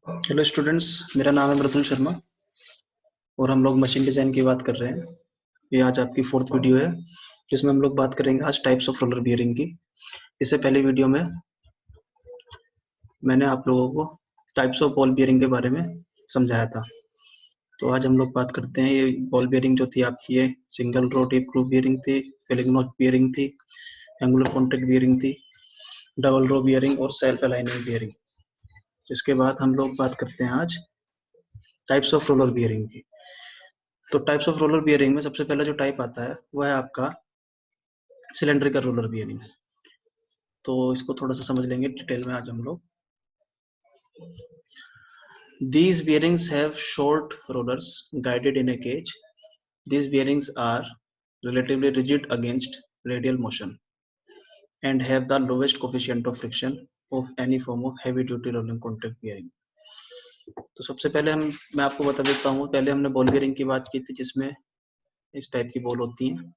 Hello students, मेरा नाम है मृदुल शर्मा और हम लोग मशीन डिजाइन की बात कर रहे हैं। ये आज आपकी फोर्थ वीडियो है जिसमें हम लोग बात करेंगे आज टाइप्स ऑफ रोलर बियरिंग की। इससे पहले वीडियो में मैंने आप लोगों को टाइप्स ऑफ बॉल बियरिंग के बारे में समझाया था। तो आज हम लोग बात करते हैं। ये बॉल बियरिंग जो थी आपकी, ये single row deep groove bearing थी, फिलिंग नॉच बियरिंग थी, एंगुलर कॉन्टैक्ट बियरिंग थी, डबल रो बियरिंग और सेल्फ अलाइनिंग बियरिंग। इसके बाद हम लोग बात करते हैं आज टाइप्स ऑफ रोलर बियरिंग की। तो टाइप्स ऑफ रोलर बियरिंग में सबसे पहला जो टाइप आता है वो है आपका सिलेंड्रिकल रोलर बियरिंग। तो इसको थोड़ा सा समझ लेंगे डिटेल में आज हम लोग। These bearings have short rollers guided in a cage. These bearings are relatively rigid against radial motion and have the lowest coefficient of friction of any form of heavy duty rolling contact bearing. तो सबसे पहले मैं आपको बता देता हूँ। पहले हमने बॉल बियरिंग की बात की थी जिसमें इस टाइप की बॉल होती है,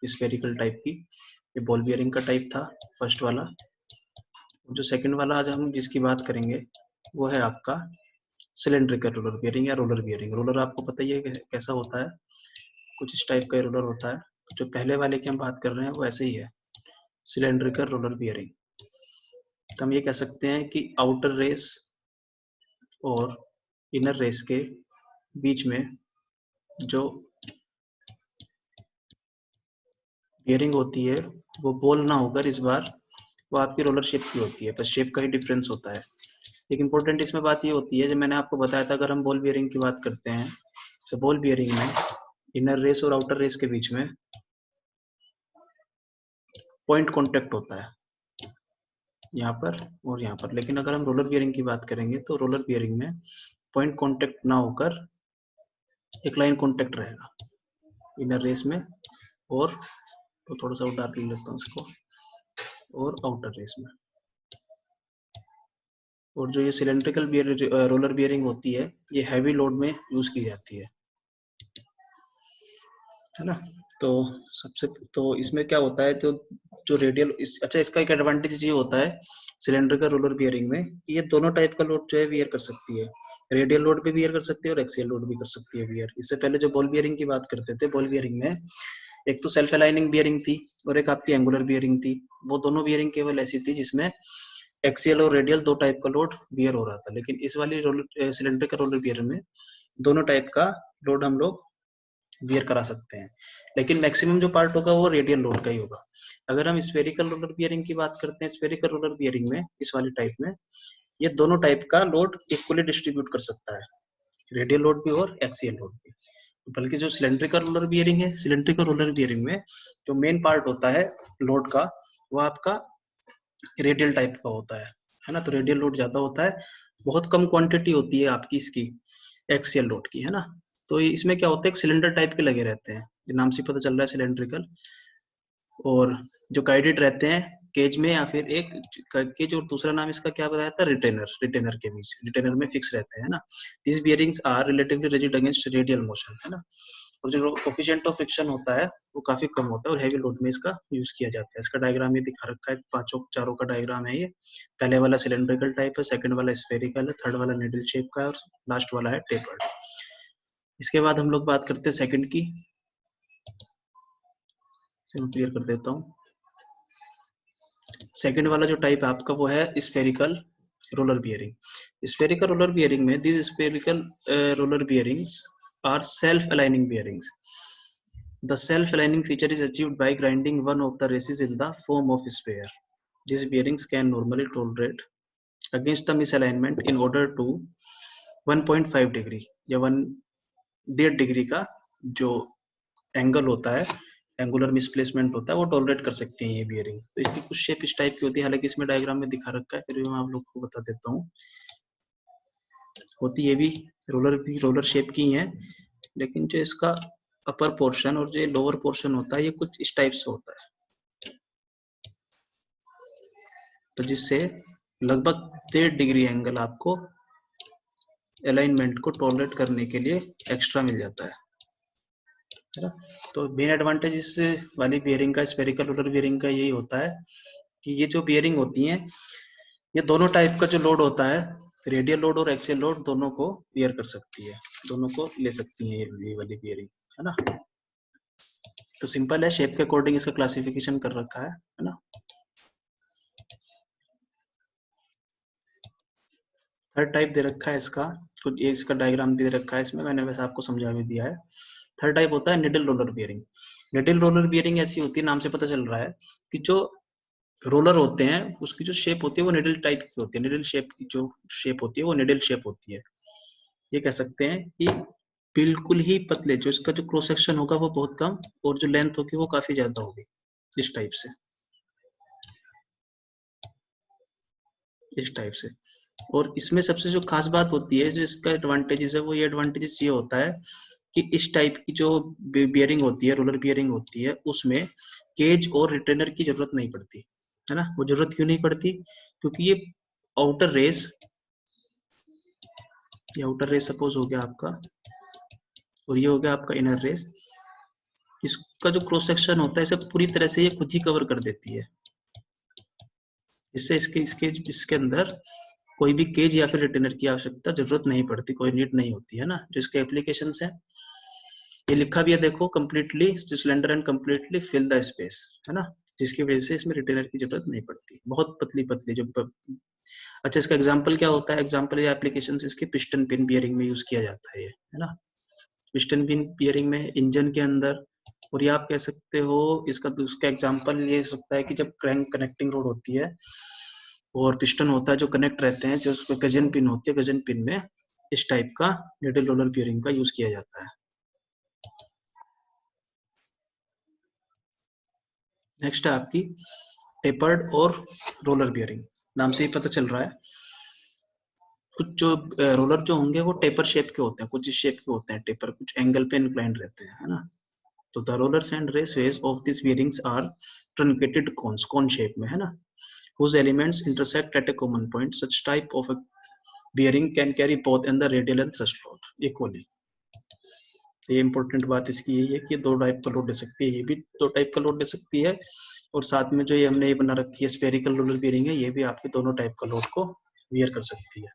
स्फेरिकल टाइप की। ये बॉल बियरिंग का टाइप था फर्स्ट वाला। जो सेकंड वाला आज हम जिसकी बात करेंगे वो है आपका सिलेंड्रिकल रोलर बियरिंग या रोलर बियरिंग। रोलर आपको पता ही है कैसा होता है, कुछ इस टाइप का रोलर होता है। तो जो पहले वाले की हम बात कर रहे हैं वो ऐसे ही है, सिलेंड्रिकल रोलर बियरिंग। तो हम ये कह सकते हैं कि आउटर रेस और इनर रेस के बीच में जो बियरिंग होती है वो बॉल ना होकर इस बार वो आपकी रोलर शेप की होती है, बस शेप का ही डिफरेंस होता है। एक इंपॉर्टेंट इसमें बात ये होती है, जो मैंने आपको बताया था, अगर हम बॉल बियरिंग की बात करते हैं तो बॉल बियरिंग में इनर रेस और आउटर रेस के बीच में पॉइंट कांटेक्ट होता है यहाँ पर और यहाँ पर। लेकिन अगर हम रोलर बियरिंग की बात करेंगे तो रोलर बियरिंग में पॉइंट कांटेक्ट ना होकर एक लाइन कांटेक्ट रहेगा इनर रेस में और, तो थोड़ा सा डार्क ले लेता हूँ इसको, और आउटर रेस में। और जो ये सिलेंड्रिकल रोलर बियरिंग होती है ये हैवी लोड में यूज की जाती है ना। तो सबसे तो इसमें क्या होता है, तो जो रेडियल अच्छा, इसका एक एडवांटेज ये होता है सिलेंड्रिकल रोलर बियरिंग में कि ये दोनों टाइप का लोड जो है बियर कर सकती है। रेडियल लोड पे बियर कर सकती है और एक्सियल लोड भी कर सकती है बियर। इससे पहले जो बॉल बियरिंग की बात करते थे, बॉल बियरिंग में एक तो सेल्फ अलाइनिंग बियरिंग थी और एक आपकी एंगुलर बियरिंग थी। वो दोनों बियरिंग केवल ऐसी थी जिसमें एक्सियल और रेडियल दो टाइप का लोड बियर हो रहा था। लेकिन इस वाली सिलेंड्रिकल रोलर बियर में दोनों टाइप का लोड हम लोग बियर करा सकते हैं, लेकिन मैक्सिमम जो पार्ट होगा वो रेडियल लोड का ही होगा। अगर हम स्फेरिकल रोलर बियरिंग की बात करते हैं, स्फेरिकल रोलर बियरिंग में इस वाली टाइप में ये दोनों टाइप का लोड इक्वली डिस्ट्रीब्यूट कर सकता है, रेडियल लोड भी और एक्सियल लोड भी। बल्कि जो सिलेंड्रिकल रोलर बियरिंग है, सिलेंड्रिकल रोलर बियरिंग में जो मेन पार्ट होता है लोड का वो आपका रेडियल टाइप का होता है ना। तो रेडियल लोड ज्यादा होता है, बहुत कम क्वांटिटी होती है आपकी इसकी एक्सियल लोड की, है ना। तो इसमें क्या होता है, एक सिलेंडर टाइप के लगे रहते हैं, नाम से पता चल रहा है सिलेंड्रिकल, और जो गाइडेड रहते हैं केज में, या फिर एक केज और दूसरा नाम इसका क्या बताया था, रिटेनर। रिटेनर के बीच, रिटेनर में फिक्स रहते हैं ना। This bearings are relatively rigid against radial motion, है ना। और जो कोफिशिएंट ऑफ फ्रिक्शन होता है वो काफी कम होता है और हैवी लोड में इसका यूज किया जाता है। इसका डायग्राम ये दिखा रखा है, पांचों चारों का डायग्राम है ये। पहले वाला सिलेंड्रिकल टाइप है, सेकंड वाला स्फेरिकल है, थर्ड वाला निडल शेप का है और लास्ट वाला है टेपर्ड। इसके बाद हम लोग बात करते हैं सेकंड की, क्लियर कर देता हूँ। सेकंड वाला जो टाइप है आपका वो है spherical roller bearing. Spherical roller bearing में this spherical roller bearings are self aligning bearings. The self-aligning feature is achieved by grinding one of the races in the form of sphere. These bearings can normally tolerate against the misalignment in order to 1.5 degree या 1.5 degree का जो angle होता है, angular misplacement होता है, वो tolerate कर सकते हैं ये बियरिंग। तो इसकी कुछ शेप इस टाइप की होती है, हालांकि इसमें डायग्राम में दिखा रखा है, फिर भी मैं आप लोग को बता देता हूँ। होती ये भी रोलर शेप की है, लेकिन जो इसका अपर पोर्शन और जो लोअर पोर्शन होता है ये कुछ इस टाइप से होता है, तो जिससे लगभग 1.5 डिग्री एंगल आपको अलाइनमेंट को टॉलरेट करने के लिए एक्स्ट्रा मिल जाता है ना। तो मेन एडवांटेज इस वाली बियरिंग का, स्फेरिकल रोलर बियरिंग का, यही होता है कि ये जो बियरिंग होती हैं ये दोनों टाइप का जो लोड होता है रेडियल लोड और एक्सियल लोड दोनों को बियर कर सकती है, दोनों को ले सकती है ये वाली बियरिंग, है ना। तो सिंपल है, शेप के अकॉर्डिंग इसका क्लासिफिकेशन कर रखा है ना। थर्ड टाइप दे रखा है इसका, कुछ ये इसका डायग्राम भी दे रखा है इसमें, मैंने वैसे आपको समझा भी दिया है। थर्ड टाइप होता है needle roller bearing. Needle roller bearing ऐसी होती है, नाम से पता चल रहा है कि जो रोलर होते हैं उसकी जो शेप होती है वो निडल टाइप की होती है, निडल शेप की जो शेप होती है वो निडल शेप होती है। ये कह सकते हैं कि बिल्कुल ही पतले, जो इसका जो क्रॉस सेक्शन होगा वो बहुत कम और जो लेंथ होगी वो काफी ज्यादा होगी, इस टाइप से, इस टाइप से। और इसमें सबसे जो खास बात होती है, जो इसका एडवांटेजेस है, वो ये एडवांटेजेस ये होता है कि इस टाइप की जो बियरिंग होती है, रोलर बियरिंग होती है, उसमें केज और रिटेनर की जरूरत नहीं पड़ती, है ना। वो जरूरत क्यों नहीं पड़ती? क्योंकि ये आउटर रेस, ये आउटर रेस सपोज हो गया आपका, और ये हो गया आपका इनर रेस। इसका जो क्रॉस सेक्शन होता है इसे पूरी तरह से ये खुद ही कवर कर देती है, इससे इसके इसके इसके अंदर कोई भी केज या फिर रिटेनर की आवश्यकता जरूरत नहीं पड़ती, कोई नीड नहीं होती, है ना। जो इसके एप्लीकेशंस है, ये लिखा भी है देखो, completely cylinder and completely fill the space, है ना, जिसकी वजह से इसमें रिटेनर की जरूरत नहीं पड़ती, बहुत पतली पतली जो अच्छा, इसका एग्जांपल क्या होता है? एग्जांपल या एप्लीकेशंस इसके पिस्टन पिन बियरिंग में यूज किया जाता है ये, है ना। पिस्टन पिन बियरिंग में इंजन के अंदर, और ये आप कह सकते हो इसका दूसरा एग्जांपल ये हो सकता है कि जब क्रैंक कनेक्टिंग रोड होती है और पिस्टन होता है जो कनेक्ट रहते हैं, जो उसमें गजन पिन होती है, गजन पिन में इस टाइप का निडल रोलर बियरिंग का यूज किया जाता है। नेक्स्ट है आपकी टेपर्ड और रोलर बियरिंग। नाम से ही पता चल रहा है, कुछ जो रोलर जो होंगे वो टेपर शेप के होते हैं, कुछ इस शेप के होते हैं टेपर, कुछ एंगल पे इंक्लाइंड रहते हैं, है ना। तो the rollers and raceways of this bearings are truncated cones, cone shape में, है ना, whose elements intersect at a common point. Such type of a bearing can carry both in the radial and thrust load equally. ये important बात इसकी यही है कि दो टाइप का लोड ले सकती है, ये भी दो टाइप का लोड ले सकती है, और साथ में जो ये हमने ये बना रखी है स्फेरिकल रोलर बियरिंग है, ये भी आपके दोनों टाइप का लोड को बियर कर सकती है।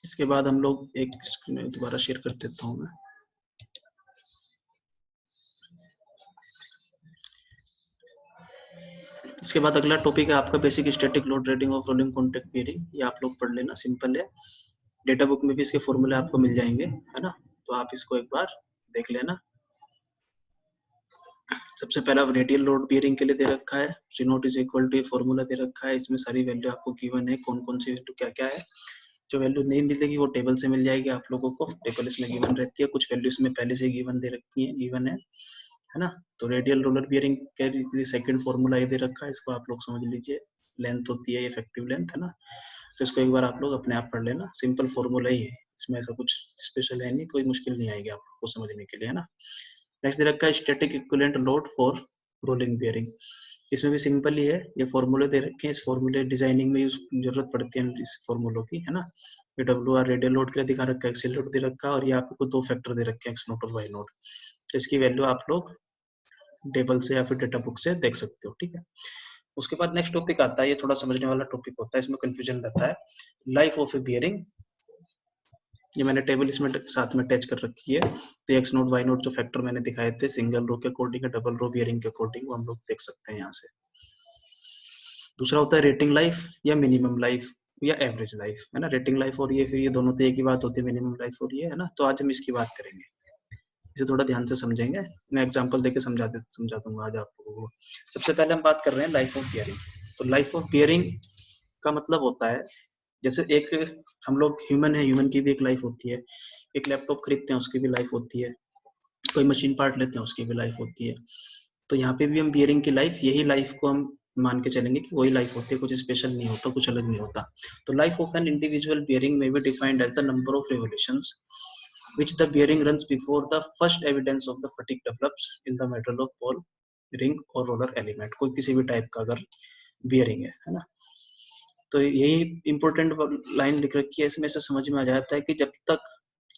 इसके बाद हम लोग एक स्क्रीन दोबारा शेयर कर देता हूँ मैं। इसके बाद अगला टॉपिक है आपका basic static load rating of rolling contact bearing. ये आप लोग पढ़ लेना, सिंपल है, डेटा बुक में भी इसके फॉर्मूले आपको मिल जाएंगे, है ना, तो आप इसको एक बार देख लेना। सबसे पहला रेडियल लोड बियरिंग के लिए दे रखा है, C naught is equal to, formula दे रखा है, इसमें सारी वैल्यू आपको गिवन है, कौन कौन सी वैल्यू क्या क्या है। जो वैल्यू नहीं मिलेगी वो टेबल से मिल जाएगी आप लोगों को, टेबल इसमें गिवन रहती है, कुछ वैल्यू इसमें पहले से गिवन दे रखी है, गिवन है ना। तो रेडियल रोलर बियरिंग के सेकंड फॉर्मूला ये दे रखा है, इसको आप लोग समझ लीजिए, लेंथ होती है इफेक्टिव लेंथ, है ना। तो इसको एक बार आप लोग अपने आप पढ़ लेना, सिंपल फॉर्मूला ही है, इसमें ऐसा कुछ स्पेशल है नहीं, कोई मुश्किल नहीं आएगी आपको समझने के लिए, है ना। नेक्स्ट दे रखा है static equivalent load for rolling bearing. इसमें भी सिंपल ही है, ये फॉर्मूले दे रखे हैं, इस फॉर्मूले डिजाइनिंग में जरूरत पड़ती है इस फॉर्मूलों की, है ना। ये डब्ल्यू आर रेडियल लोड के लिए दिखा रखा है, एक्सियल लोड दे रखा है, और ये आपको दो फैक्टर दे रखे हैं, एक्स नोट और वाई नोट। तो इसकी वैल्यू आप लोग टेबल से या फिर डेटा बुक से देख सकते हो, ठीक है। उसके बाद नेक्स्ट टॉपिक आता है, ये थोड़ा समझने वाला टॉपिक होता है, इसमें कंफ्यूजन रहता है, लाइफ ऑफ ए बियरिंग। ये मैंने टेबल इसमें साथ में अटैच कर रखी है, तो एक्स नोट वाई नोट जो फैक्टर मैंने दिखाए थे सिंगल रो के अकॉर्डिंग, डबल रो बियरिंग के अकॉर्डिंग, वो हम लोग देख सकते हैं यहाँ से। दूसरा होता है रेटिंग लाइफ या मिनिमम लाइफ या एवरेज लाइफ, है ना। रेटिंग लाइफ और ये फिर ये दोनों तो एक ही बात होती है, मिनिमम लाइफ और ये, है ना। तो आज हम इसकी बात करेंगे, इसे थोड़ा ध्यान से समझेंगे, मैं एग्जांपल देके समझा दूंगा आज आप लोगों को। सबसे पहले हम बात कर रहे हैं लाइफ ऑफ बियरिंग। तो लाइफ ऑफ बियरिंग का मतलब होता है, जैसे एक हम लोग ह्यूमन है, ह्यूमन की भी एक लाइफ होती है, एक लैपटॉप खरीदते हैं उसकी भी लाइफ होती है, कोई मशीन पार्ट लेते हैं उसकी भी लाइफ होती है। तो यहाँ पे भी हम बियरिंग की लाइफ, यही लाइफ को हम मान के चलेंगे कि वही लाइफ होती है, कुछ स्पेशल नहीं होता, कुछ अलग नहीं होता। तो life of an individual bearing में be defined as the number of revolutions which the bearing runs before the first evidence of the fatigue develops in the metal of ball ring or roller element। कोई किसी भी type का अगर bearing है ना। तो यही इंपॉर्टेंट लाइन लिख रखी है, इसमें से समझ में आ जाता है कि जब तक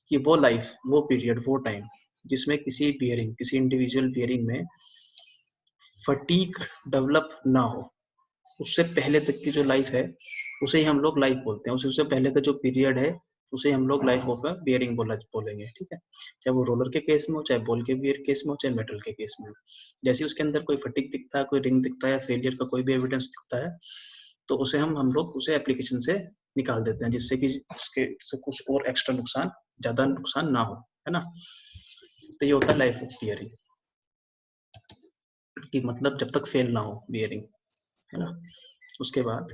कि वो लाइफ, वो पीरियड, वो टाइम जिसमें किसी बियरिंग, किसी इंडिविजुअल बियरिंग में फटीक डेवलप ना हो, उससे पहले तक की जो लाइफ है उसे ही हम लोग लाइफ बोलते हैं। उससे पहले का जो पीरियड है उसे हम लोग लाइफ ऑफ बियरिंग बोलेंगे, ठीक है। चाहे वो रोलर के केस में हो, चाहे बॉल के बियर केस में हो, चाहे मेटल के केस में हो। जैसे उसके अंदर कोई फटीग दिखता है, कोई रिंग दिखता है, फेलियर का कोई भी एविडेंस दिखता है, तो उसे हम लोग उसे एप्लीकेशन से निकाल देते हैं, जिससे कि उसके से कुछ और एक्स्ट्रा नुकसान, ज्यादा नुकसान ना हो, है ना। तो ये होता है लाइफ ऑफ बियरिंग, कि मतलब जब तक फेल ना हो बियरिंग, है ना। उसके बाद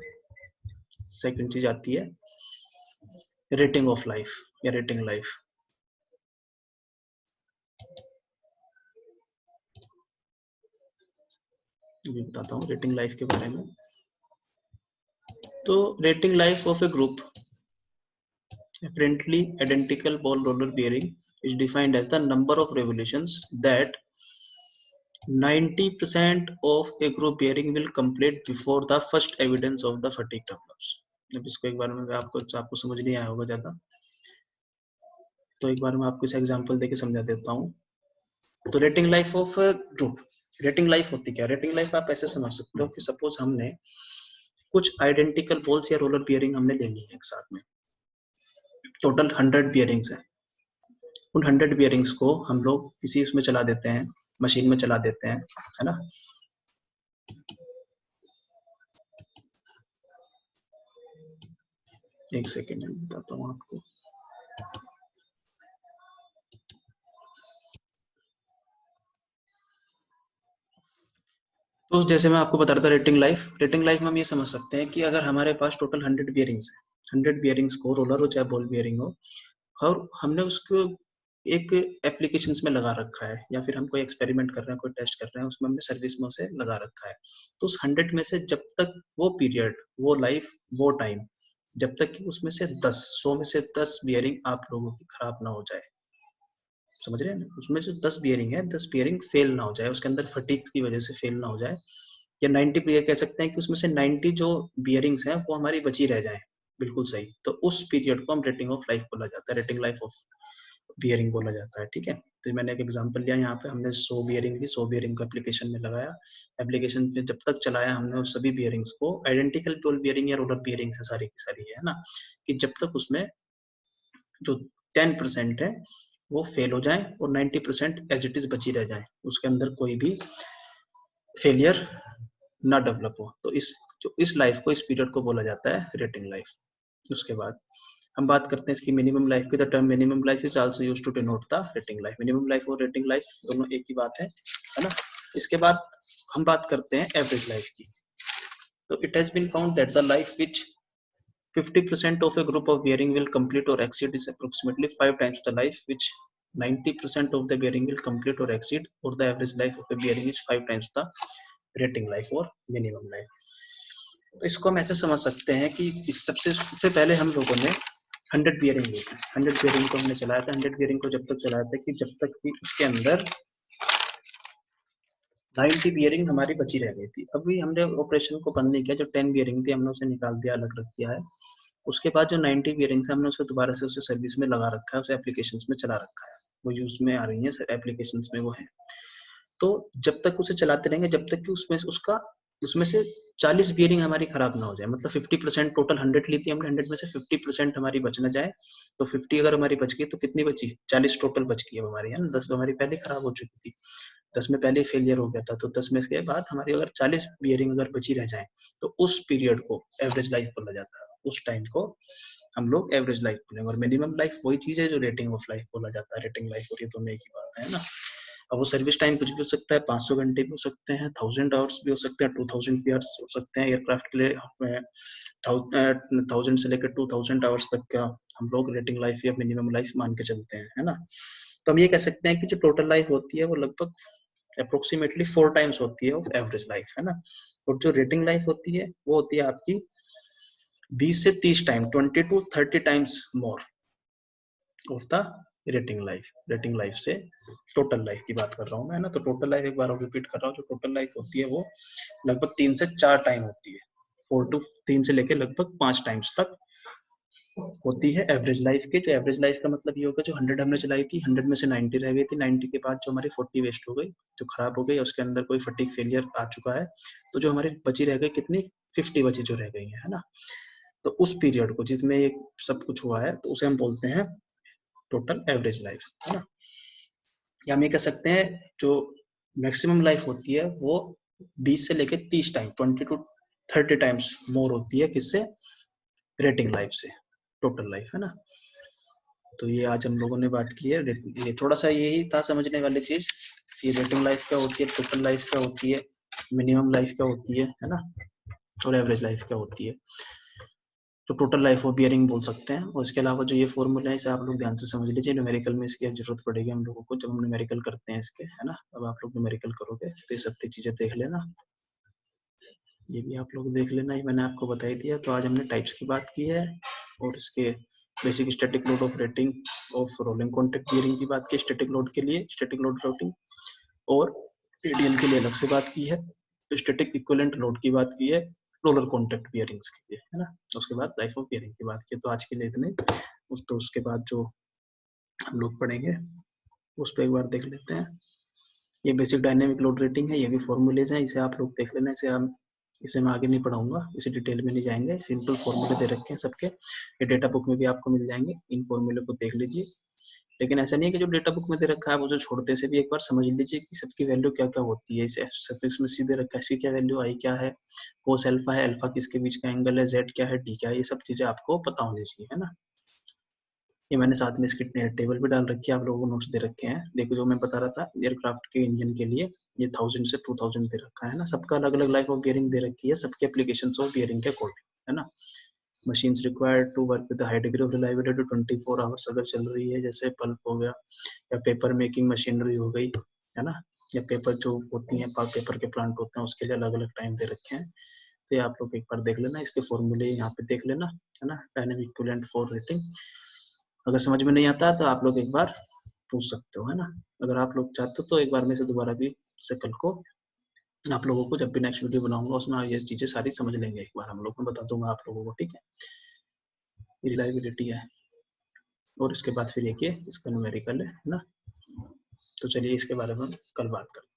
सेकंड चीज आती है रेटिंग ऑफ लाइफ या रेटिंग लाइफ। ये बताता हूँ रेटिंग लाइफ के बारे में। तो rating life of A group apparently identical ball roller bearing is defined as the number of revolutions that 90% of a group bearing will complete before the first evidence of the fatigue develops। अब इसको एक बार में आपको समझ नहीं आया होगा ज्यादा, तो एक बार मैं आपको इस एग्जांपल देके समझा देता हूँ। तो rating life of group, rating life होती क्या? रेटिंग लाइफ आप ऐसे समझ सकते हो कि सपोज हमने कुछ आइडेंटिकल बॉल्स या रोलर बियरिंग हमने ले ली है एक साथ में, टोटल 100 बियरिंग्स है। उन 100 बियरिंग्स को हम लोग किसी उसमें चला देते हैं, मशीन में चला देते हैं, है ना। एक सेकेंड में बताता हूँ आपको। तो जैसे मैं आपको बता रहा था रेटिंग लाइफ में हम ये समझ सकते हैं कि अगर हमारे पास टोटल 100 बियरिंग्स है, 100 बियरिंग्स को रोलर हो चाहे बॉल बियरिंग हो, और हमने उसको एक एप्लीकेशन में लगा रखा है, या फिर हम कोई एक्सपेरिमेंट कर रहे हैं, कोई टेस्ट कर रहे हैं, उसमें हमने सर्विस में उसे लगा रखा है। तो उस 100 में से जब तक वो पीरियड, वो लाइफ, वो टाइम, जब तक कि उसमें से 10, 100 में से 10 बियरिंग आप लोगों की खराब ना हो जाए, समझ रहे हैं ना। उसमें जो 10 बियरिंग है, 10 बियरिंग फेल ना हो जाए, उसके अंदर फटीग की वजह से फेल ना हो जाए, या 90 ये कह सकते हैं कि उसमें से 90 जो बियरिंग्स हैं वो हमारी बची रह जाए, बिल्कुल सही। तो उस पीरियड को हम रेटिंग ऑफ लाइफ बोला जाता है, रेटिंग लाइफ ऑफ बियरिंग बोला जाता है, ठीक है। तो मैंने एक एग्जांपल लिया, यहाँ पे हमने 100 बियरिंग ली, 100 बियरिंग को एप्लीकेशन में लगाया, एप्लीकेशन पे जब तक चलाया हमने उस सभी बियरिंग्स को, आइडेंटिकल बॉल बियरिंग या रोलर बियरिंग है सारी की सारी, है ना, कि जब तक उसमें जो 10% है वो फेल हो जाए और 90% एज इट इज बची रह जाए, उसके अंदर कोई भी फेलियर ना डेवलप हो। तो इस लाइफ को, इस पीरियड को बोला जाता है रेटिंग लाइफ। उसके बाद हम बात करते हैं इसकी मिनिमम लाइफ की। The term minimum life is also used to denote the rating life. Minimum life और रेटिंग लाइफ दोनों एक ही बात है ना। इसके बाद हम बात करते हैं एवरेज लाइफ की। तो it has been found that the life which 50% of a group of bearing will complete or exceed is approximately 5 times the life which 90% of the bearing will complete or exceed, or the average life of a bearing is 5 times the rating life or minimum life। तो इसको हम ऐसे समझ सकते हैं कि इस सबसे पहले हम लोगों ने 100 बियरिंग ली थी, 100 बियरिंग को हमने चलाया था। 100 बियरिंग को जब तक चलाया था कि जब तक कि उसके अंदर 90 बियरिंग हमारी बची रह गई थी। अभी हमने ऑपरेशन को बंद नहीं किया, जो 10 बियरिंग थी हमने उसे निकाल दिया, अलग रख दिया है। उसके बाद जो 90 बियरिंग है हमने उसे दोबारा से उसे सर्विस में लगा रखा है, उसे एप्लीकेशंस में चला रखा है, वो यूज में आ रही है एप्लीकेशंस में वो है। तो जब तक उसे चलाते रहेंगे जब तक कि उसमें से 40 बियरिंग हमारी खराब ना हो जाए, मतलब 50%, टोटल 100 ली थी हमने, 100 में से 50% हमारी बच ना जाए। तो 50 अगर हमारी बच गई तो कितनी बची? 40 टोटल बच गई है हमारी, है ना। 10 तो हमारी पहले खराब हो चुकी थी, 10 में पहले फेलियर हो गया था, तो 10 में के बाद हमारी अगर 40 बियरिंग अगर बची रह जाए तो उस पीरियड को एवरेज लाइफ बोला जाता है, उस टाइम को हम लोग एवरेज लाइफ बोलेंगे। और मिनिमम लाइफ वही चीज है जो रेटिंग ऑफ लाइफ बोला जाता है। रेटिंग लाइफ और ये दोनों एक ही बात है ना। अब वो सर्विस टाइम कुछ भी हो सकता है, 500 घंटे भी हो सकते हैं, 1000 आवर्स भी हो सकते हैं, 2000 आवर्स हो सकते हैं। एयरक्राफ्ट के लिए 1000 से लेकर 2000 आवर्स तक का हम लोग रेटिंग लाइफ या मिनिमम लाइफ मान के चलते हैं, है ना। तो हम ये कह सकते हैं कि जो टोटल लाइफ होती है वो लगभग अप्रोक्सीमेटली 4 टाइम्स होती है ऑफ एवरेज लाइफ, है ना। और जो रेटिंग लाइफ होती है वो होती है आपकी 20 से 30 time, 20 to 30 times more of the rating life से टोटल लाइफ की बात कर रहा हूँ मैं, ना। तो टोटल लाइफ एक बार और रिपीट कर रहा हूँ, जो टोटल लाइफ होती है वो लगभग 3 से 4 टाइम होती है, 3 से लेकर लगभग 5 टाइम्स तक होती है एवरेज लाइफ के। जो एवरेज लाइफ का मतलब ये होगा, जो 100 हमने चलाई थी, 100 में से 90 रह गई थी, 90 के बाद जो हमारी 40 वेस्ट हो गई, जो खराब हो गई, उसके अंदर कोई फटीग फेलियर आ चुका है, तो जो हमारी बची रह गई कितनी 50 बची जो रह गई है ना। तो उस पीरियड को जिसमें ये सब कुछ हुआ है तो उसे हम बोलते हैं टोटल एवरेज लाइफ, है ना। या हम ये कह सकते हैं जो मैक्सिमम लाइफ होती है वो 20 से लेकर 30 टाइम 20 to 30 टाइम्स मोर होती है किससे, रेटिंग लाइफ से, टोटल लाइफ, है ना। तो ये आज हम लोगों ने बात की है, ये थोड़ा सा यही था समझने वाली चीज, ये रेटिंग लाइफ क्या होती है, टोटल लाइफ क्या होती है, मिनिमम लाइफ क्या होती है ना, और एवरेज लाइफ क्या होती है। तो टोटल लाइफ ऑफ बियरिंग बोल सकते हैं। और इसके अलावा जो ये फॉर्मूला है इसे आप लोग ध्यान से समझ लीजिए, न्यूमेरिकल में इसकी जरूरत पड़ेगी हम लोगों को जब हम न्यूमेरिकल करते हैं इसके, है ना। अब आप लोग न्यूमेरिकल करोगे तो ये सब चीजें देख लेना, ये भी आप लोग देख लेना, ये मैंने आपको बता ही दिया। तो आज हमने टाइप्स की बात की है और इसके basic static load of rating of rolling contact bearing की बात की, स्टैटिक लोड के लिए स्टैटिक लोड रेटिंग, और रेडियल के लिए अलग से बात की है, स्टैटिक इक्विवेलेंट लोड की बात की है, रोलर कॉन्टैक्ट बियरिंग्स के लिए, है ना। उसके बाद लाइफ ऑफ बियरिंग की बात की। तो आज के लिए इतने, तो उसके बाद जो हम लोग पढ़ेंगे उस पर एक बार देख लेते हैं। ये बेसिक डायनेमिक लोड रेटिंग है, ये भी फॉर्मूलेज हैं, इसे आप लोग देख लेना। इसे मैं आगे नहीं पढ़ाऊंगा, इसे डिटेल में नहीं जाएंगे, सिंपल फॉर्मूले दे रखे हैं सबके, ये डेटा बुक में भी आपको मिल जाएंगे, इन फॉर्मूले को देख लीजिए। लेकिन ऐसा नहीं है कि जो डेटा बुक में दे रखा है आप उसे छोड़ते से भी एक बार समझ लीजिए कि सबकी वैल्यू क्या क्या होती है। इसे सफिक्स में सीधे रखा है, इसकी क्या वैल्यू, आई क्या है, कोस अल्फा है, अल्फा किसके बीच का एंगल है, जेड क्या है, डी क्या है, ये सब चीजें आपको पता होनी चाहिए, है ना। ये मैंने साथ में इसकी टेबल भी डाल रखी है, आप लोगों को नोट्स दे रखे हैं। देखो जो मैं बता रहा था एयरक्राफ्ट के इंजन के लिए ये 1000 से 2000 दे रखा है ना, सबका अलग अलग लाइफ ऑफ बियरिंग दे रखी है, सबके एप्लीकेशन ऑफ बियरिंग के अकॉर्डिंग, है ना। Machines required to work with high degree of reliability 24 hours अगर चल रही है, जैसे पल्प हो गया या पेपर मेकिंग मशीनरी हो गई, है ना, या पेपर जो होती है पेपर के प्लांट होते हैं उसके लिए अलग अलग टाइम दे रखे हैं। तो ये आप लोग एक बार देख लेना, इसके फॉर्मूले यहाँ पे देख लेना, है ना। डायनेमिक इक्विवेलेंट फॉर रेटिंग, अगर समझ में नहीं आता तो आप लोग एक बार पूछ सकते हो, है ना। अगर आप लोग चाहते हो तो एक बार में से दोबारा भी से कल को आप लोगों को जब भी नेक्स्ट वीडियो बनाऊंगा उसमें ये चीजें सारी समझ लेंगे, एक बार हम लोग, मैं बता दूंगा आप लोगों को, ठीक है। रिलायबिलिटी है और इसके बाद फिर एक ये इसका न्यूमेरिकल है ना। तो चलिए इसके बारे में कल बात करते हैं।